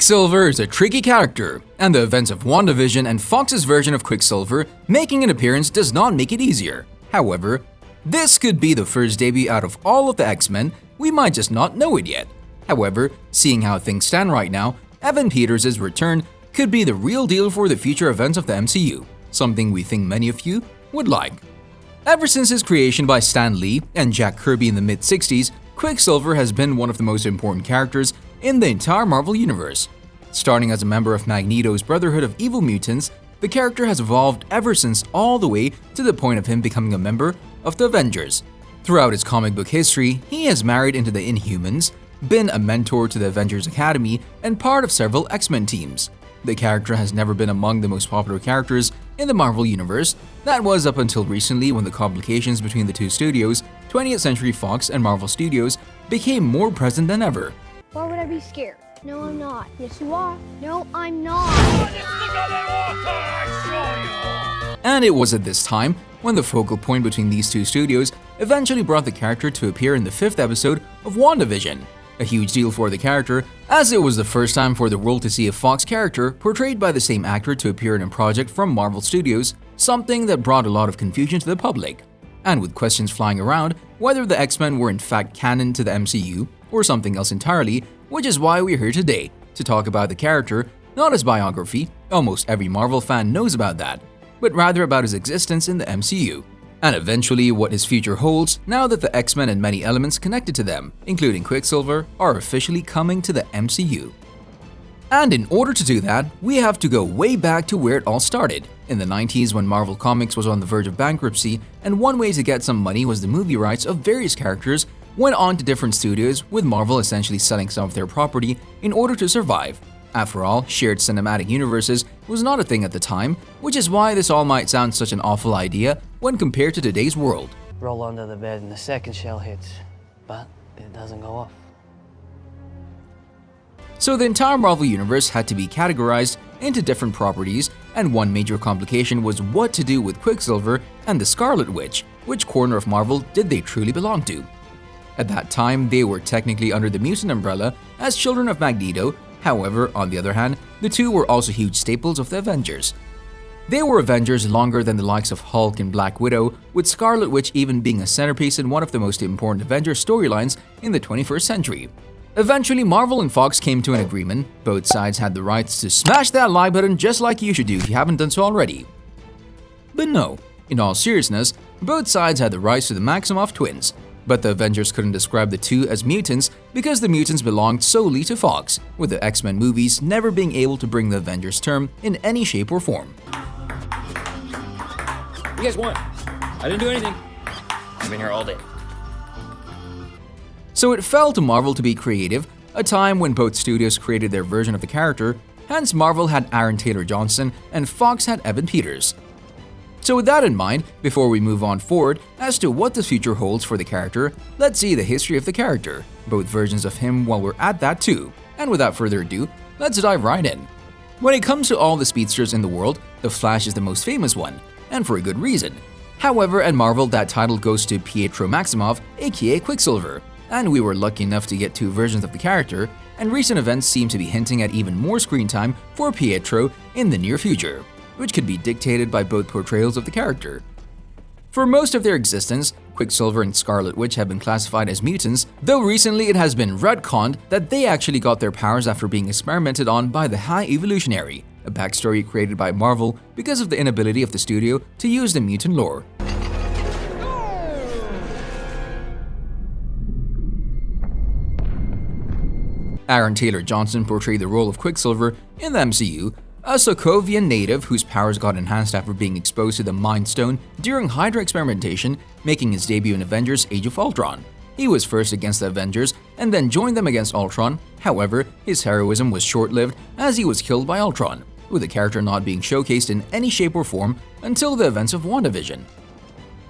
Quicksilver is a tricky character, and the events of WandaVision and Fox's version of Quicksilver making an appearance does not make it easier. However, this could be the first debut out of all of the X-Men, we might just not know it yet. However, seeing how things stand right now, Evan Peters' return could be the real deal for the future events of the MCU, something we think many of you would like. Ever since his creation by Stan Lee and Jack Kirby in the mid-60s, Quicksilver has been one of the most important characters in the entire Marvel Universe. Starting as a member of Magneto's Brotherhood of Evil Mutants, the character has evolved ever since all the way to the point of him becoming a member of the Avengers. Throughout his comic book history, he has married into the Inhumans, been a mentor to the Avengers Academy, and part of several X-Men teams. The character has never been among the most popular characters in the Marvel Universe. That was up until recently when the complications between the two studios, 20th Century Fox and Marvel Studios, became more present than ever. Why would I be scared? No, I'm not. Yes, you are. No, I'm not. And it was at this time when the focal point between these two studios eventually brought the character to appear in the 5th episode of WandaVision. A huge deal for the character, as it was the first time for the world to see a Fox character portrayed by the same actor to appear in a project from Marvel Studios, something that brought a lot of confusion to the public. And with questions flying around whether the X-Men were in fact canon to the MCU or something else entirely, which is why we're here today, to talk about the character, not his biography, almost every Marvel fan knows about that, but rather about his existence in the MCU, and eventually what his future holds now that the X-Men and many elements connected to them, including Quicksilver, are officially coming to the MCU. And in order to do that, we have to go way back to where it all started. In the 90s, when Marvel Comics was on the verge of bankruptcy, and one way to get some money was the movie rights of various characters went on to different studios, with Marvel essentially selling some of their property in order to survive. After all, shared cinematic universes was not a thing at the time, which is why this all might sound such an awful idea when compared to today's world. Roll under the bed and the second shell hits, but it doesn't go off. So the entire Marvel Universe had to be categorized into different properties, and one major complication was what to do with Quicksilver and the Scarlet Witch. Which corner of Marvel did they truly belong to? At that time, they were technically under the mutant umbrella as children of Magneto. However, on the other hand, the two were also huge staples of the Avengers. They were Avengers longer than the likes of Hulk and Black Widow, with Scarlet Witch even being a centerpiece in one of the most important Avengers storylines in the 21st century. Eventually, Marvel and Fox came to an agreement. Both sides had the rights to smash that like button just like you should do if you haven't done so already. But no, in all seriousness, both sides had the rights to the Maximoff twins. But the Avengers couldn't describe the two as mutants because the mutants belonged solely to Fox, with the X-Men movies never being able to bring the Avengers term in any shape or form. You guys won. I didn't do anything. I've been here all day. So it fell to Marvel to be creative, a time when both studios created their version of the character, hence Marvel had Aaron Taylor Johnson and Fox had Evan Peters. So with that in mind, before we move on forward as to what the future holds for the character, let's see the history of the character, both versions of him while we're at that too. And without further ado, let's dive right in. When it comes to all the speedsters in the world, the Flash is the most famous one, and for a good reason. However, at Marvel, that title goes to Pietro Maximoff, aka Quicksilver, and we were lucky enough to get two versions of the character, and recent events seem to be hinting at even more screen time for Pietro in the near future, which could be dictated by both portrayals of the character. For most of their existence, Quicksilver and Scarlet Witch have been classified as mutants, though recently it has been retconned that they actually got their powers after being experimented on by the High Evolutionary, a backstory created by Marvel because of the inability of the studio to use the mutant lore. Aaron Taylor Johnson portrayed the role of Quicksilver in the MCU, a Sokovian native whose powers got enhanced after being exposed to the Mind Stone during Hydra experimentation, making his debut in Avengers Age of Ultron. He was first against the Avengers and then joined them against Ultron. However, his heroism was short-lived as he was killed by Ultron, with the character not being showcased in any shape or form until the events of WandaVision.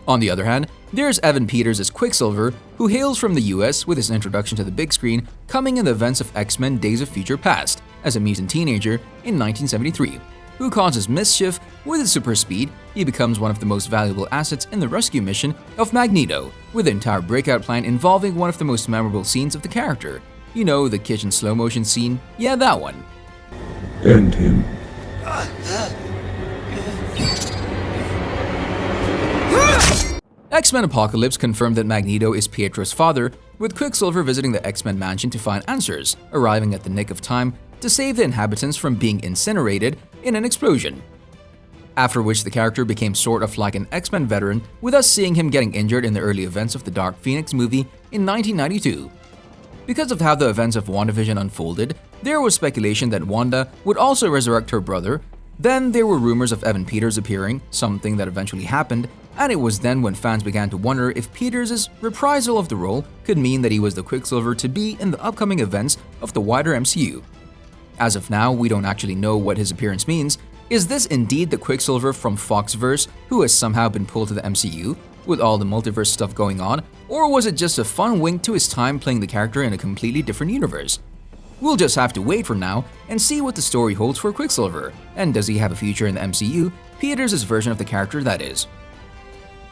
On the other hand, there's Evan Peters as Quicksilver, who hails from the US with his introduction to the big screen coming in the events of X-Men Days of Future Past as a mutant teenager in 1973. Who causes mischief with his super speed. He becomes one of the most valuable assets in the rescue mission of Magneto, with the entire breakout plan involving one of the most memorable scenes of the character. You know, the kitchen slow motion scene? Yeah, that one. End him. X-Men Apocalypse confirmed that Magneto is Pietro's father, with Quicksilver visiting the X-Men mansion to find answers, arriving at the nick of time to save the inhabitants from being incinerated in an explosion. After which the character became sort of like an X-Men veteran, with us seeing him getting injured in the early events of the Dark Phoenix movie in 1992. Because of how the events of WandaVision unfolded, there was speculation that Wanda would also resurrect her brother. Then there were rumors of Evan Peters appearing, something that eventually happened, and it was then when fans began to wonder if Peters' reprisal of the role could mean that he was the Quicksilver to be in the upcoming events of the wider MCU. As of now, we don't actually know what his appearance means. Is this indeed the Quicksilver from Foxverse who has somehow been pulled to the MCU, with all the multiverse stuff going on, or was it just a fun wink to his time playing the character in a completely different universe? We'll just have to wait for now and see what the story holds for Quicksilver, and does he have a future in the MCU, Peters' version of the character that is.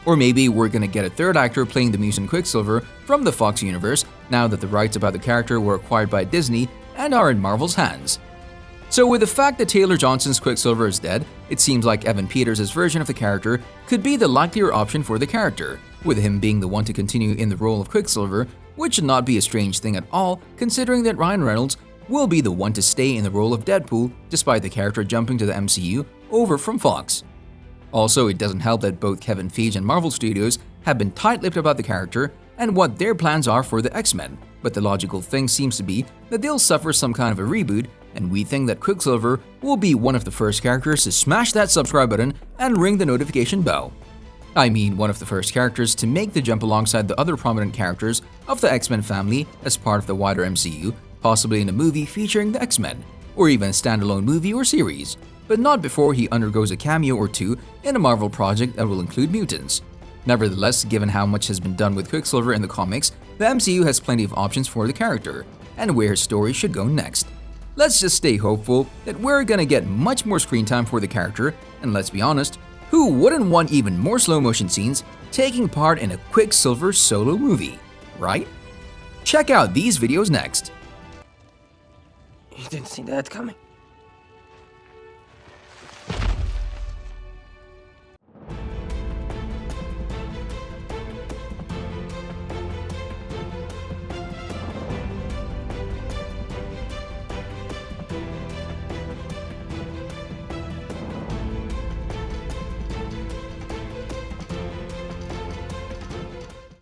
Or maybe we're gonna get a third actor playing the mutant Quicksilver from the Fox universe now that the rights about the character were acquired by Disney and are in Marvel's hands. So with the fact that Taylor Johnson's Quicksilver is dead, it seems like Evan Peters' version of the character could be the likelier option for the character, with him being the one to continue in the role of Quicksilver, which should not be a strange thing at all considering that Ryan Reynolds will be the one to stay in the role of Deadpool despite the character jumping to the MCU over from Fox. Also, it doesn't help that both Kevin Feige and Marvel Studios have been tight-lipped about the character and what their plans are for the X-Men, but the logical thing seems to be that they'll suffer some kind of a reboot, and we think that Quicksilver will be one of the first characters to smash that subscribe button and ring the notification bell. I mean, one of the first characters to make the jump alongside the other prominent characters of the X-Men family as part of the wider MCU, possibly in a movie featuring the X-Men, or even a standalone movie or series, but not before he undergoes a cameo or two in a Marvel project that will include mutants. Nevertheless, given how much has been done with Quicksilver in the comics, the MCU has plenty of options for the character, and where his story should go next. Let's just stay hopeful that we're gonna get much more screen time for the character, and let's be honest, who wouldn't want even more slow motion scenes taking part in a Quicksilver solo movie, right? Check out these videos next. You didn't see that coming.